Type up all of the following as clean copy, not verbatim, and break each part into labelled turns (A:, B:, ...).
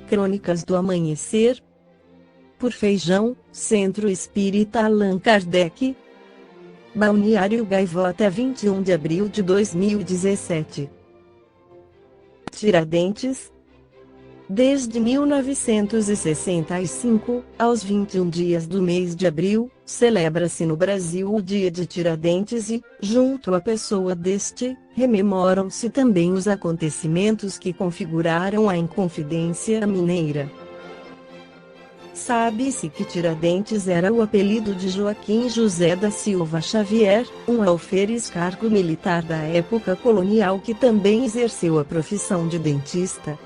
A: Crônicas do Amanhecer. Por Feijão, Centro Espírita Allan Kardec. Balneário Gaivota, 21 de abril de 2017. Tiradentes. Desde 1965, aos 21 dias do mês de abril, celebra-se no Brasil o Dia de Tiradentes e, junto à pessoa deste, rememoram-se também os acontecimentos que configuraram a Inconfidência Mineira. Sabe-se que Tiradentes era o apelido de Joaquim José da Silva Xavier, um alferes cargo militar da época colonial que também exerceu a profissão de dentista.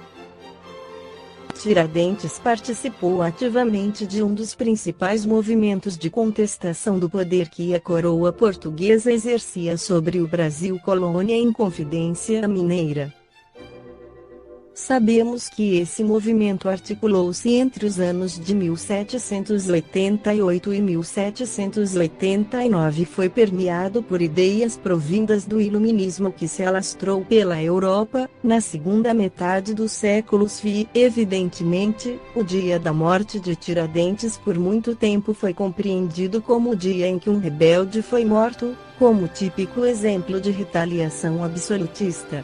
A: Tiradentes participou ativamente de um dos principais movimentos de contestação do poder que a coroa portuguesa exercia sobre o Brasil colônia em Inconfidência Mineira. Sabemos que esse movimento articulou-se entre os anos de 1788 e 1789 e foi permeado por ideias provindas do iluminismo que se alastrou pela Europa, na segunda metade do século XVI. Evidentemente, o dia da morte de Tiradentes por muito tempo foi compreendido como o dia em que um rebelde foi morto, como típico exemplo de retaliação absolutista.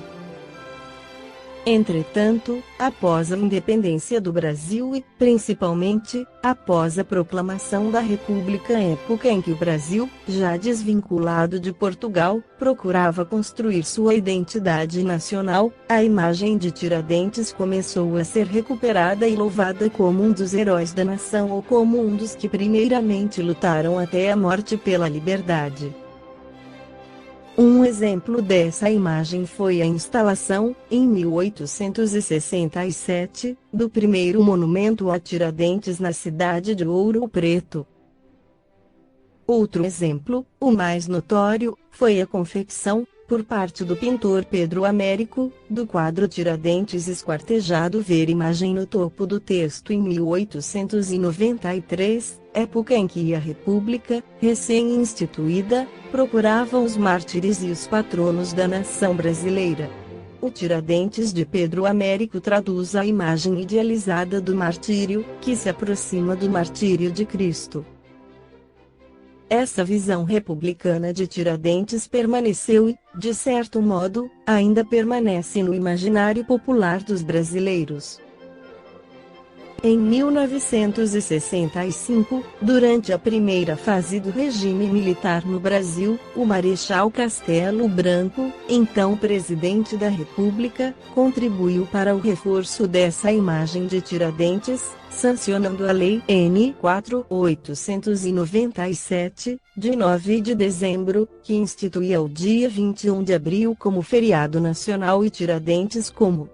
A: Entretanto, após a independência do Brasil e, principalmente, após a proclamação da República, época em que o Brasil, já desvinculado de Portugal, procurava construir sua identidade nacional, a imagem de Tiradentes começou a ser recuperada e louvada como um dos heróis da nação ou como um dos que primeiramente lutaram até a morte pela liberdade. Um exemplo dessa imagem foi a instalação, em 1867, do primeiro monumento a Tiradentes na cidade de Ouro Preto. Outro exemplo, o mais notório, foi a confecção, por parte do pintor Pedro Américo, do quadro Tiradentes esquartejado. Ver imagem no topo do texto em 1893, época em que a República, recém-instituída, procurava os mártires e os patronos da nação brasileira. O Tiradentes de Pedro Américo traduz a imagem idealizada do martírio, que se aproxima do martírio de Cristo. Essa visão republicana de Tiradentes permaneceu e, de certo modo, ainda permanece no imaginário popular dos brasileiros. Em 1965, durante a primeira fase do regime militar no Brasil, o Marechal Castelo Branco, então presidente da República, contribuiu para o reforço dessa imagem de Tiradentes, sancionando a Lei N. 4.897, de 9 de dezembro, que instituía o dia 21 de abril como feriado nacional e Tiradentes como,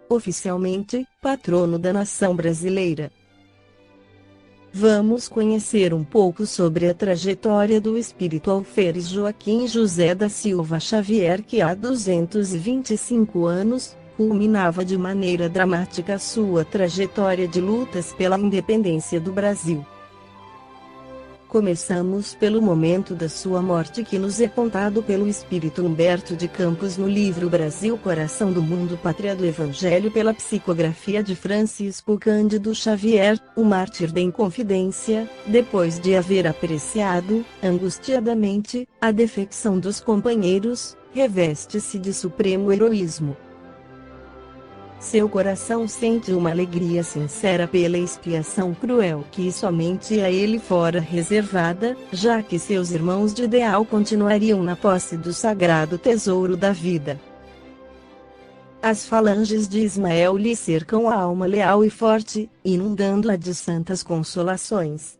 A: oficialmente, patrono da nação brasileira. Vamos conhecer um pouco sobre a trajetória do espírito alferes Joaquim José da Silva Xavier, que há 225 anos, culminava de maneira dramática sua trajetória de lutas pela independência do Brasil. Começamos pelo momento da sua morte, que nos é contado pelo espírito Humberto de Campos no livro Brasil, Coração do Mundo, Pátria do Evangelho, pela psicografia de Francisco Cândido Xavier, o mártir da Inconfidência, depois de haver apreciado, angustiadamente, a defecção dos companheiros, reveste-se de supremo heroísmo. Seu coração sente uma alegria sincera pela expiação cruel que somente a ele fora reservada, já que seus irmãos de ideal continuariam na posse do sagrado tesouro da vida. As falanges de Ismael lhe cercam a alma leal e forte, inundando-a de santas consolações.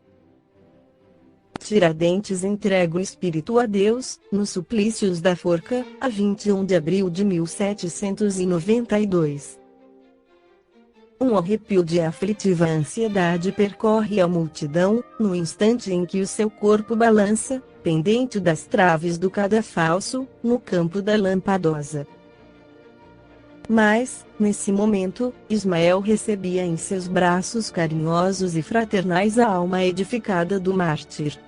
A: Tiradentes entrega o espírito a Deus, nos suplícios da forca, a 21 de abril de 1792. Um arrepio de aflitiva ansiedade percorre a multidão, no instante em que o seu corpo balança, pendente das traves do cadafalso, no campo da Lampadosa. Mas, nesse momento, Ismael recebia em seus braços carinhosos e fraternais a alma edificada do mártir.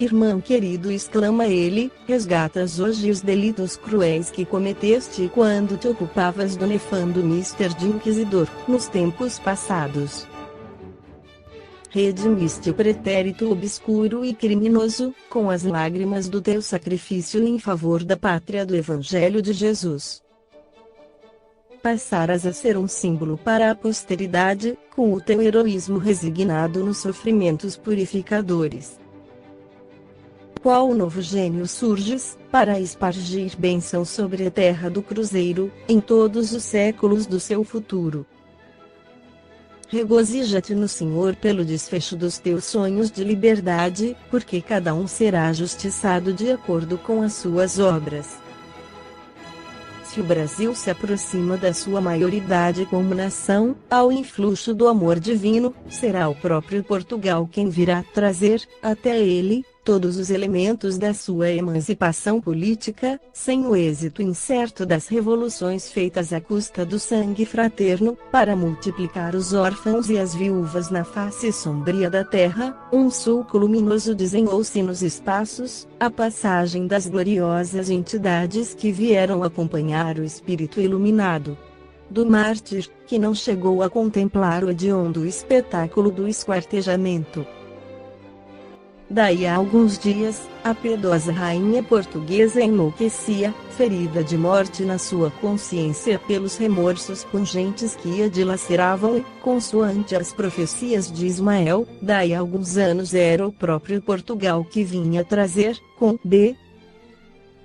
A: Irmão querido, exclama ele, resgatas hoje os delitos cruéis que cometeste quando te ocupavas do nefando Mister de Inquisidor, nos tempos passados. Redimiste o pretérito obscuro e criminoso, com as lágrimas do teu sacrifício em favor da pátria do Evangelho de Jesus. Passarás a ser um símbolo para a posteridade, com o teu heroísmo resignado nos sofrimentos purificadores. Qual novo gênio surges, para espargir bênção sobre a terra do Cruzeiro, em todos os séculos do seu futuro. Regozija-te no Senhor pelo desfecho dos teus sonhos de liberdade, porque cada um será justiçado de acordo com as suas obras. Se o Brasil se aproxima da sua maioridade como nação, ao influxo do amor divino, será o próprio Portugal quem virá trazer, até ele, todos os elementos da sua emancipação política, sem o êxito incerto das revoluções feitas à custa do sangue fraterno, para multiplicar os órfãos e as viúvas na face sombria da terra. Um sulco luminoso desenhou-se nos espaços, a passagem das gloriosas entidades que vieram acompanhar o espírito iluminado do mártir, que não chegou a contemplar o hediondo espetáculo do esquartejamento. Daí a alguns dias, a piedosa rainha portuguesa enlouquecia, ferida de morte na sua consciência pelos remorsos pungentes que a dilaceravam e, consoante as profecias de Ismael, daí a alguns anos era o próprio Portugal que vinha trazer, com B.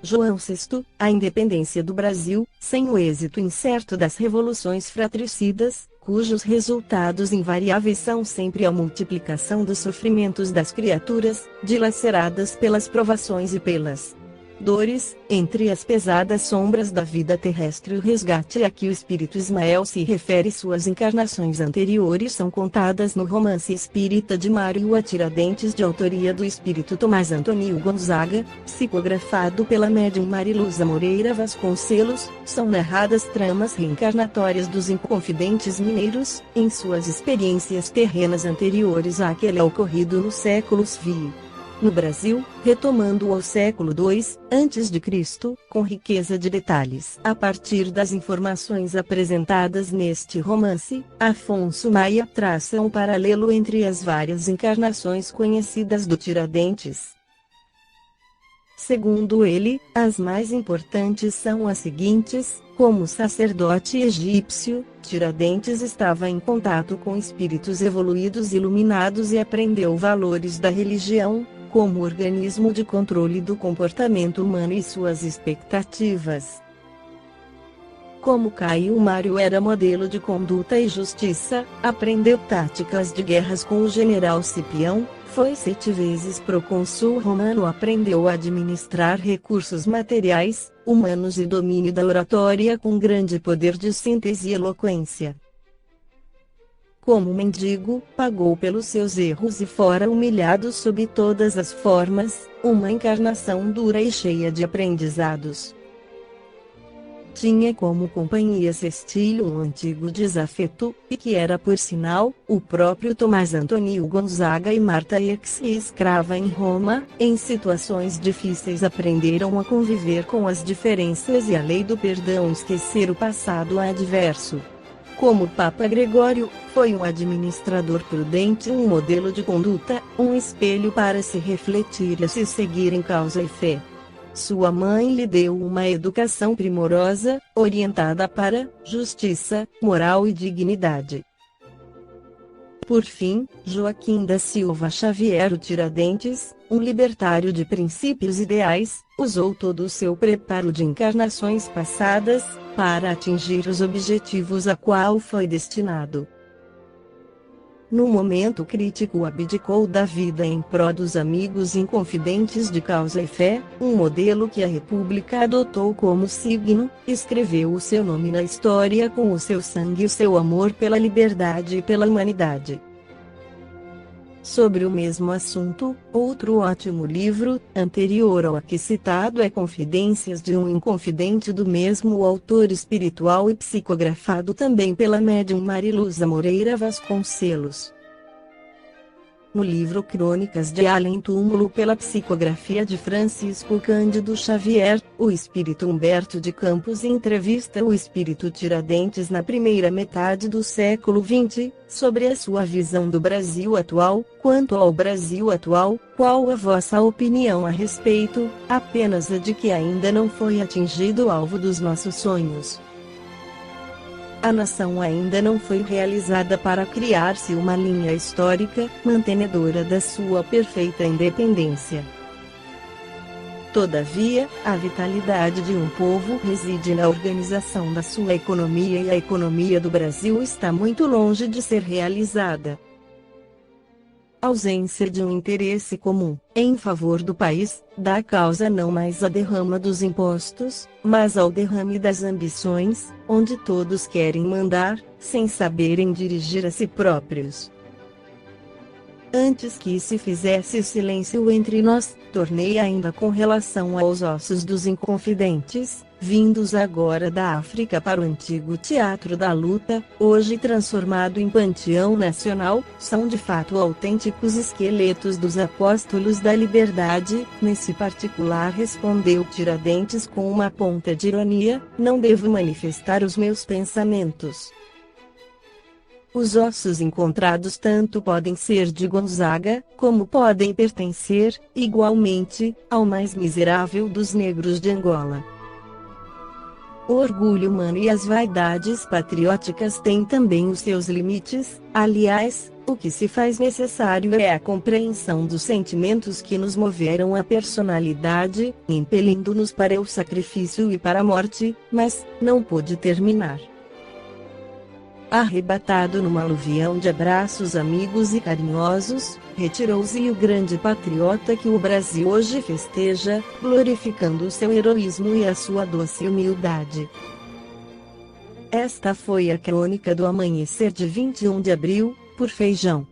A: João VI, a independência do Brasil, sem o êxito incerto das revoluções fratricidas, cujos resultados invariáveis são sempre a multiplicação dos sofrimentos das criaturas, dilaceradas pelas provações e pelas dores, entre as pesadas sombras da vida terrestre. O resgate a que o espírito Ismael se refere, suas encarnações anteriores são contadas no Romance Espírita de Mário a Tiradentes, de autoria do espírito Tomás Antônio Gonzaga, psicografado pela médium Mariluza Moreira Vasconcelos. São narradas tramas reencarnatórias dos inconfidentes mineiros, em suas experiências terrenas anteriores àquele ocorrido nos séculos vi. No Brasil, retomando ao século II, a.C., com riqueza de detalhes. A partir das informações apresentadas neste romance, Afonso Maia traça um paralelo entre as várias encarnações conhecidas do Tiradentes. Segundo ele, as mais importantes são as seguintes: como sacerdote egípcio, Tiradentes estava em contato com espíritos evoluídos iluminados e aprendeu valores da religião, como organismo de controle do comportamento humano e suas expectativas. Como Caio Mário era modelo de conduta e justiça, aprendeu táticas de guerras com o general Cipião, foi 7 vezes procônsul romano, aprendeu a administrar recursos materiais, humanos e domínio da oratória com grande poder de síntese e eloquência. Como mendigo, pagou pelos seus erros e fora humilhado sob todas as formas, uma encarnação dura e cheia de aprendizados. Tinha como companhia Cestílio, um antigo desafeto, e que era por sinal, o próprio Tomás Antônio Gonzaga, e Marta ex escrava em Roma. Em situações difíceis aprenderam a conviver com as diferenças e a lei do perdão, esquecer o passado adverso. Como Papa Gregório, foi um administrador prudente, um modelo de conduta, um espelho para se refletir e se seguir em causa e fé. Sua mãe lhe deu uma educação primorosa, orientada para justiça, moral e dignidade. Por fim, Joaquim da Silva Xavier, o Tiradentes, um libertário de princípios ideais, usou todo o seu preparo de encarnações passadas, para atingir os objetivos a qual foi destinado. No momento crítico abdicou da vida em prol dos amigos inconfidentes de causa e fé, um modelo que a República adotou como signo, escreveu o seu nome na história com o seu sangue e o seu amor pela liberdade e pela humanidade. Sobre o mesmo assunto, outro ótimo livro, anterior ao aqui citado, é Confidências de um Inconfidente, do mesmo autor espiritual e psicografado também pela médium Mariluza Moreira Vasconcelos. no livro Crônicas de Além Túmulo pela psicografia de Francisco Cândido Xavier, o espírito Humberto de Campos entrevista o espírito Tiradentes na primeira metade do século XX, sobre a sua visão do Brasil atual. Quanto ao Brasil atual, qual a vossa opinião a respeito? Apenas a de que ainda não foi atingido o alvo dos nossos sonhos. A nação ainda não foi realizada para criar-se uma linha histórica, mantenedora da sua perfeita independência. Todavia, a vitalidade de um povo reside na organização da sua economia e a economia do Brasil está muito longe de ser realizada. Ausência de um interesse comum, em favor do país, dá causa não mais à derrama dos impostos, mas ao derrame das ambições, onde todos querem mandar, sem saberem dirigir a si próprios. Antes que se fizesse silêncio entre nós, tornei ainda com relação aos ossos dos inconfidentes, vindos agora da África para o antigo Teatro da Luta, hoje transformado em Panteão Nacional, são de fato autênticos esqueletos dos apóstolos da liberdade. Nesse particular, respondeu Tiradentes com uma ponta de ironia, não devo manifestar os meus pensamentos. Os ossos encontrados tanto podem ser de Gonzaga, como podem pertencer, igualmente, ao mais miserável dos negros de Angola. O orgulho humano e as vaidades patrióticas têm também os seus limites. Aliás, o que se faz necessário é a compreensão dos sentimentos que nos moveram a personalidade, impelindo-nos para o sacrifício e para a morte, mas não pôde terminar. Arrebatado num aluvião de abraços amigos e carinhosos, retirou-se o grande patriota que o Brasil hoje festeja, glorificando o seu heroísmo e a sua doce humildade. Esta foi a crônica do amanhecer de 21 de abril, por Feijão.